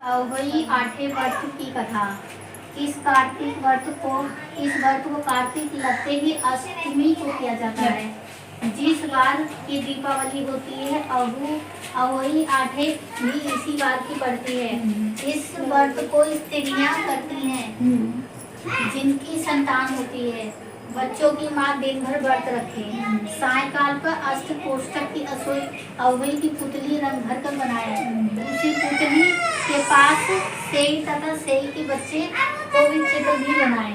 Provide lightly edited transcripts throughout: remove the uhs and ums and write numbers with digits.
वही आठवें व्रत की कथा। इस कार्तिक व्रत को इस व्रत को कार्तिक लगते ही अष्टमी को किया जाता है। जिस बार की दीपावली होती है वही आठवें भी इसी बार की पड़ती है। इस व्रत को स्त्रियां करती हैं जिनकी संतान होती है। बच्चों की माँ दिन भर व्रत रखे। सायकाल पर अष्ट कोष्ठक की अवई की पुतली रंग भर कर बनाए। उसी पुतली के पास सेई तथा सेई के बच्चे को भी चित्र भी बनाए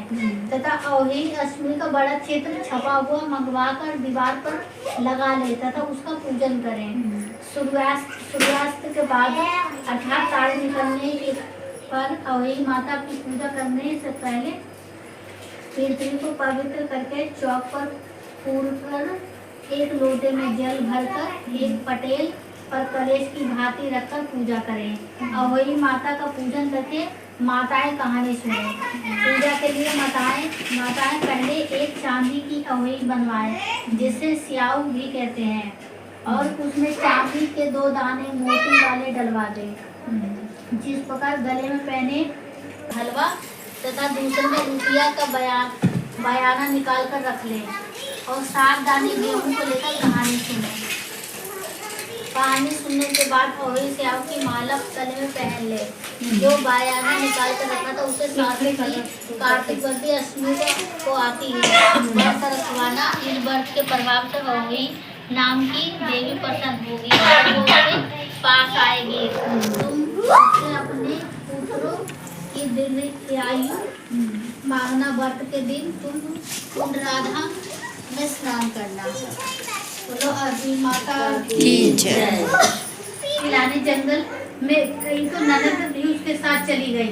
तथा अवही अष्टमी का बड़ा चित्र छपा हुआ मंगवा कर दीवार पर लगा ले तथा उसका पूजन करें। सूर्यास्त के बाद अर्थात तारे निकलने के पर अवही माता की पूजा करने से पहले पृथ्वी को पवित्र करके चौक पर पूरकर एक लोटे में जल भरकर एक पटेल पर कलेश की भांति रखकर पूजा करें। अवई माता का पूजन करके माताएं कहानी सुने। पूजा के लिए माताएं पहले एक चांदी की अवई बनवाएं जिसे स्याऊ भी कहते हैं और उसमें चांदी के 2 दाने मोती वाले डलवा दें। जिस प्रकार गले में पहने हलवा तथा दूसरे में रुपया का बयाना निकाल कर रख ले और 7 दाने गेहूं को लेकर कहानी सुने। कहानी सुनने के बाद अवई स्याऊ की माला गले में पहन ले। जो बयाना निकाल कर रखा था उसे साथ में कार्तिक व्रत अष्टमी को आती है। व्रत रखवाना इस व्रत के प्रभाव से अवई नाम की देवी प्रसन्न होगी और वो उसके पास आएगी। तुम अपने पुत्रों की दीर्घायु मांगना। व्रत के दिन तुम कुंड राधा में स्नान करना। बोलो आदि माता की जय। खिलाने जंगल में गई तो ननद भी उसके साथ चली गई।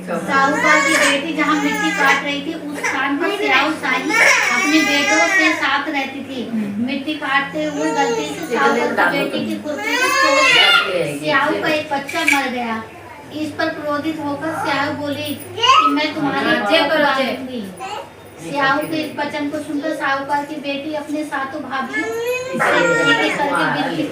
साहूकार की बेटी जहाँ मिट्टी काट रही थी उस स्थान पर स्याऊ साई अपने बेटों के साथ रहती थी। मिट्टी काटते हुए गलती से साहूकार की बेटी की खुरपी से चोट स्याऊ का एक बच्चा मर गया। इस पर क्रोधित होकर स्याऊ बोली कि मैं तुम्हारी स्याऊ के इस वचन को सुनकर साहूकार की बेटी अपने सातों भाभियों से करके विनती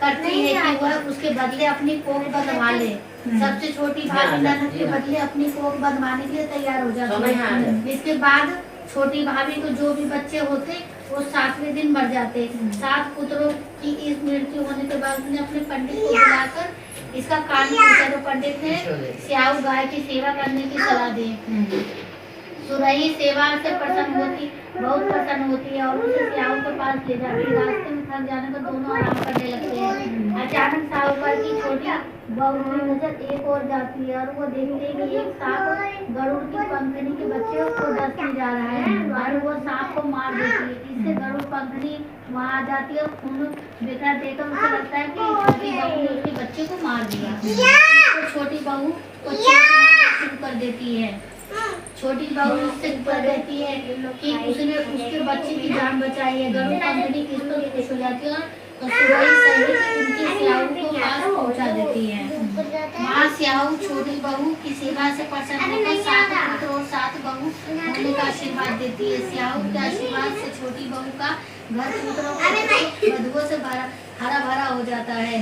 करती है कि वह उसके बदले अपनी कोख बंधवा ले। सबसे छोटी भाभी ननद के बदले अपनी कोख बंधवाने के लिए तैयार हो जाती है। इसके बाद छोटी भाभी को जो भी बच्चे होते वो 7वें दिन मर जाते। 7 पुत्रों की इस मृत्यु होने के बाद उसने अपने पंडित को बुलाकर इसका कारण पूछा। तो पंडित ने स्याऊ गाय की सेवा करने की सलाह दी। सुरही सेवा से बहुत प्रसन्न होती है और उसे स्याऊ के पास ले जाती है। रास्ते में थक जाने पर दोनों आराम करने लगते हैं। अचानक साहूकार की छोटी बहू की नजर एक और जाती है और वो देखते हैं कि एक सांप गरुड़ की पंखनी के बच्चे को डसने जा रहा है और वो सांप को मार देती है। इससे गरुड़ पंखनी वहाँ आ जाती है और खून बिखरा देकर उसे लगता है कि छोटी बहू ने उसके बच्चे को मार दिया। तो छोटी बहू को शुरू कर देती है। छोटी बहू उससे कर देती है कि उसने उसके बच्चे की जान बचाई है। गरुड़ पंखनी किस पर खुश हो जाती है और सुरही सहित उनकी स्याऊ को पास पहुंचा देती है। माँ स्याऊ छोटी बहू की सेवा से प्रसन्न होकर 7 पुत्र और 7 बहू होने का आशीर्वाद देती है। स्याऊ के आशीर्वाद से छोटी बहू का घर पुत्रों बधुओं से हरा भरा हो जाता है।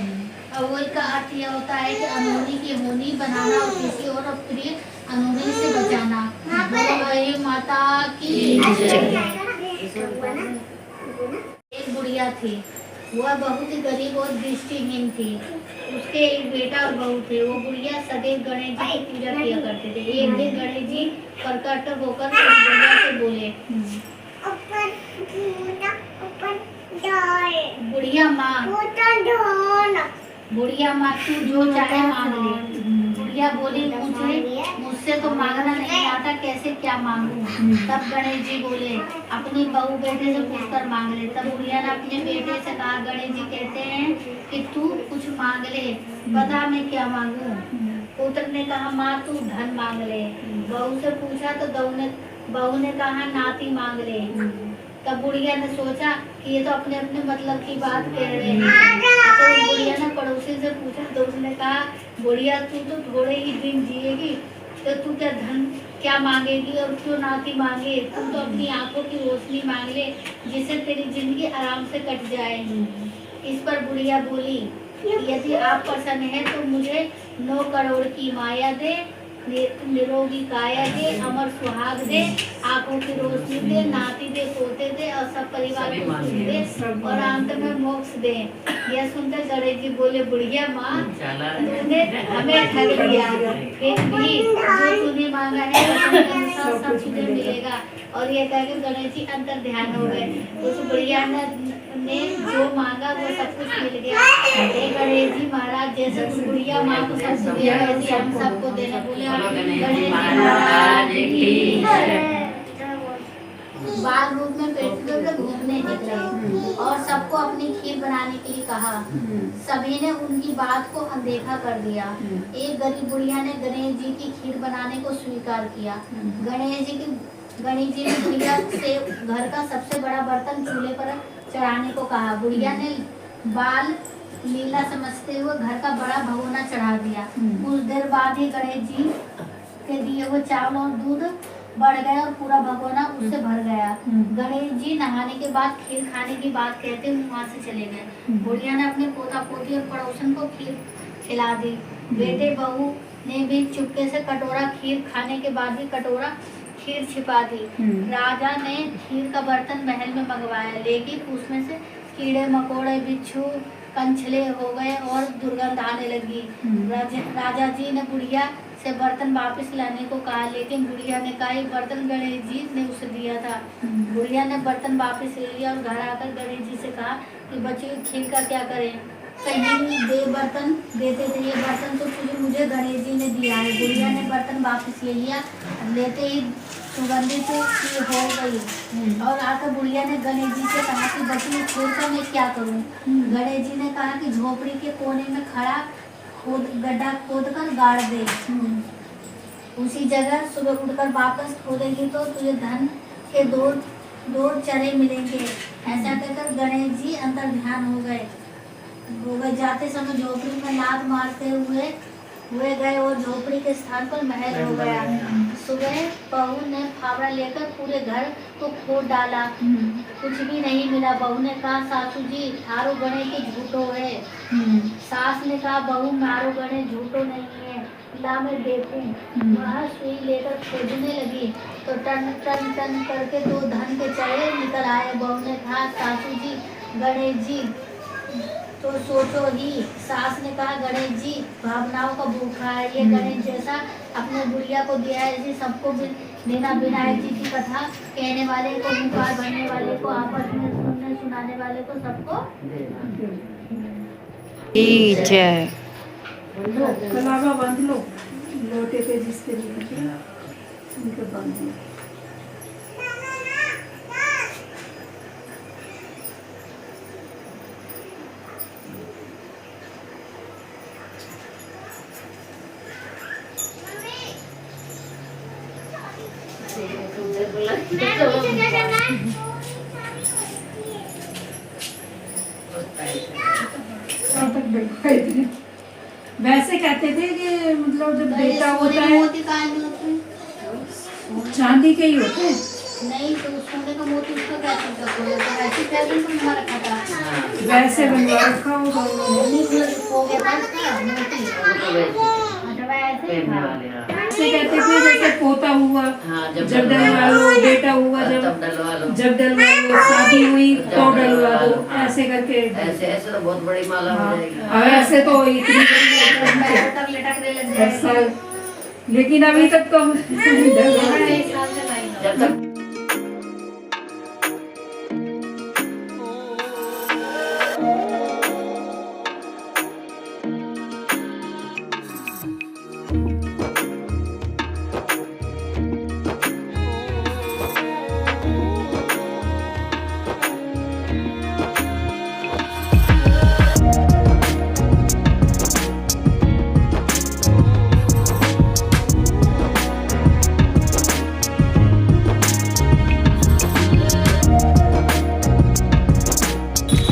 अवई का अर्थ यह होता है कि अनहोनी की होनी बनाना और किसी और प्रिय अनहोनी से बचाना। बोलो माता की जय। एक बुढ़िया थी। वह बहुत ही गरीब और दृष्टिहीन थी। उसके एक बेटा और बहू थे। वो बुढ़िया सदैव गणेश जी की पूजा किया करते थे। एक दिन गणेश जी प्रकट होकर बुढ़िया से बोले, बुढ़िया माँ तू जो चाहे मांग ले। बुढ़िया बोली मुझसे तो मांगना नहीं आता, कैसे क्या मांगूं। तब गणेश जी बोले अपनी बहू बेटे से पूछकर मांग ले। तब बुढ़िया ने अपने बेटे से कहा गणेश जी कहते हैं कि तू कुछ मांग ले, बता मैं क्या मांगूं। पुत्र ने कहा माँ तू धन मांग ले। बहू से पूछा तो बहू ने कहा नाती मांग ले। तब बुढ़िया ने सोचा कि ये तो अपने अपने मतलब की बात कह रहे हैं। तो बुढ़िया ने पड़ोसी से पूछा तो उसने कहा बुढ़िया तू तो थोड़े ही दिन जिएगी तो तू क्या मांगेगी और क्यों नाती मांगे। तू तो अपनी आंखों की रोशनी मांग ले जिससे तेरी जिंदगी आराम से कट जाए। इस पर बुढ़िया बोली यदि आप प्रसन्न हैं तो मुझे 9 करोड़ की माया दे, निरोगी काया दे, अमर सुहाग दे, आंखों की रोशनी दे, नाती दे, पोते दे और सब परिवार को सुख दे और अंत में मोक्ष दे। यह सुनकर गणेश जी बोले, बुढ़िया माँ तूने हमें ठग लिया, फिर भी जो तूने मांगा है वचन के अनुसार सब तुझे मिलेगा। और ये कहकर गणेश जी अंतर ध्यान हो गए। उस बुढ़िया ने जो मांगा वो सब कुछ मिल गया। हे गणेश जी महाराज, जैसे उस बुढ़िया माँ को सब कुछ दिया वैसे हम सबको देना। बोले गणेश जी महाराज की बाल रूप में पृथ्वी पर घूमने निकले और सबको अपनी खीर बनाने के लिए कहा। सभी ने उनकी बात को अनदेखा कर दिया। एक गरीब बुढ़िया ने गणेश जी की खीर बनाने को स्वीकार किया। गणेश जी ने बुढ़िया से घर का सबसे बड़ा बर्तन चूल्हे पर चढ़ाने को कहा। बुढ़िया ने बाल लीला समझते हुए घर का बड़ा भगोना चढ़ा दिया। कुछ देर बाद ही गणेश जी के दिए हुए चावल और दूध बढ़ गया और पूरा भगोना उससे भर गया। गणेश जी नहाने के बाद खीर खाने की बात कहते हुए वहाँ से चले गए। बुढ़िया ने अपने पोता पोती और पड़ोसन को खीर खिला दी। बेटे बहू ने भी चुपके से कटोरा खीर खाने के बाद ही कटोरा खीर छिपा दी। राजा ने खीर का बर्तन महल में मंगवाया, लेकिन उसमें से कीड़े मकोड़े बिच्छू कंछले हो गए और दुर्गंध आने लगी। राजा जी ने बुढ़िया से बर्तन वापस लाने को कहा, लेकिन बुढ़िया ने कहा ये बर्तन गणेश जी ने उसे दिया था। बुढ़िया ने बर्तन वापस ले लिया और घर आकर गणेश जी से कहा कि बच्चे खीर का क्या करें, कहीं दे बर्तन देते थे, ये बर्तन तो मुझे गणेश जी ने दिया है। बुढ़िया ने बर्तन वापस ले लिया, लेते ही सुगंधित खीर हो गई और आकर बुढ़िया ने गणेश जी से कहा कि बच्चे खीर का मैं क्या करूं। गणेश जी ने कहा कि झोपड़ी के कोने में खड़ा गड्ढा खोद कर गाड़ दे, उसी जगह सुबह उठकर वापस खोदेगी तो तुझे धन के दो चरे मिलेंगे। ऐसा कहकर गणेश जी अंतर ध्यान हो गए। जाते समय झोपड़ी में लात मारते हुए गए और झोपड़ी के स्थान पर महल हो गया। सुबह बहू ने फावड़ा लेकर पूरे घर को खोद डाला, कुछ भी नहीं मिला। बहू ने कहा सासू जी थारो गणे के झूठो है। सास ने कहा बहू मारो गणे झूठो नहीं है, ला मैं देखूं। वह सुई लेकर खोदने लगी तो टन टन टन करके 2 धन के चरे निकल आए। बहू ने कहा सासू जी गणेश जी तो सोचो ही। सास ने कहा गणेश जी भावनाओं का भूखा है, ये गणेश जैसा अपने बुढ़िया को दिया है, इसे सबको देना। विनायक जी की कथा कहने वाले को, मुखार भरने वाले को, आपस में सुनने सुनाने वाले को, सबको जय। कलावा बांध लो लोटे पे जिसके लिए उनको बांध लो। वैसे कहते थे कि मतलब जब बेटा होता है चांदी के ही होते हैं। नहीं तो सोने का मोती उसका क्या चिंता करो, तो ऐसे फैशन तो बना रखा था, वैसे बनवा रखा होगा नहीं हो गया था उसका मोती। ऐसे कहते थे जैसे पोता हुआ जब डलवा लो, बेटा हुआ जब डलवा लो, शादी हुई तो डलवा दो, ऐसे करके। ऐसे तो बहुत बड़ी माला हो जाएगी। अब ऐसे तो इतनी लेकिन अभी तक तो जब तक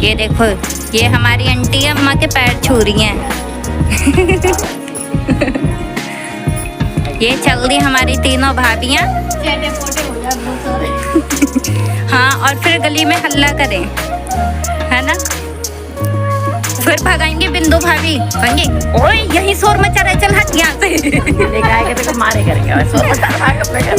ये देखो, ये हमारी आंटी अम्मा के पैर छू रही हैं। ये चल रही हमारी तीनों भाभियाँ। हाँ, और फिर गली में हल्ला करें, है ना। फिर भगाएंगे बिंदु भाभी कहेंगे ओए यही शोर मचा रहा है, चल हट यहाँ से। लेके आएंगे तो मारे करके और सो मचा भाग अपने घर।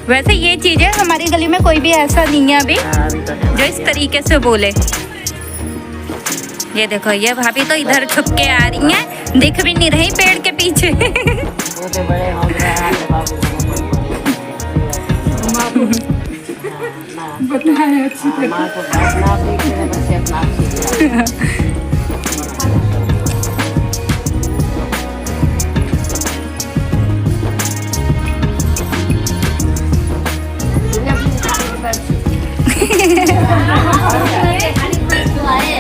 वैसे ये चीजें हमारी गली में कोई भी ऐसा नहीं है अभी अभी तो है। जो इस तरीके से बोले। ये देखो ये भाभी तो इधर छुप के आ रही हैं, दिख भी नहीं रही पेड़ के पीछे। छोटे बड़े हो गए हैं बाबू। बताया अच्छी तरह। माँ को अपना आप देख रहे बच्चे अपना आप सीख रहे हैं। खाने को आए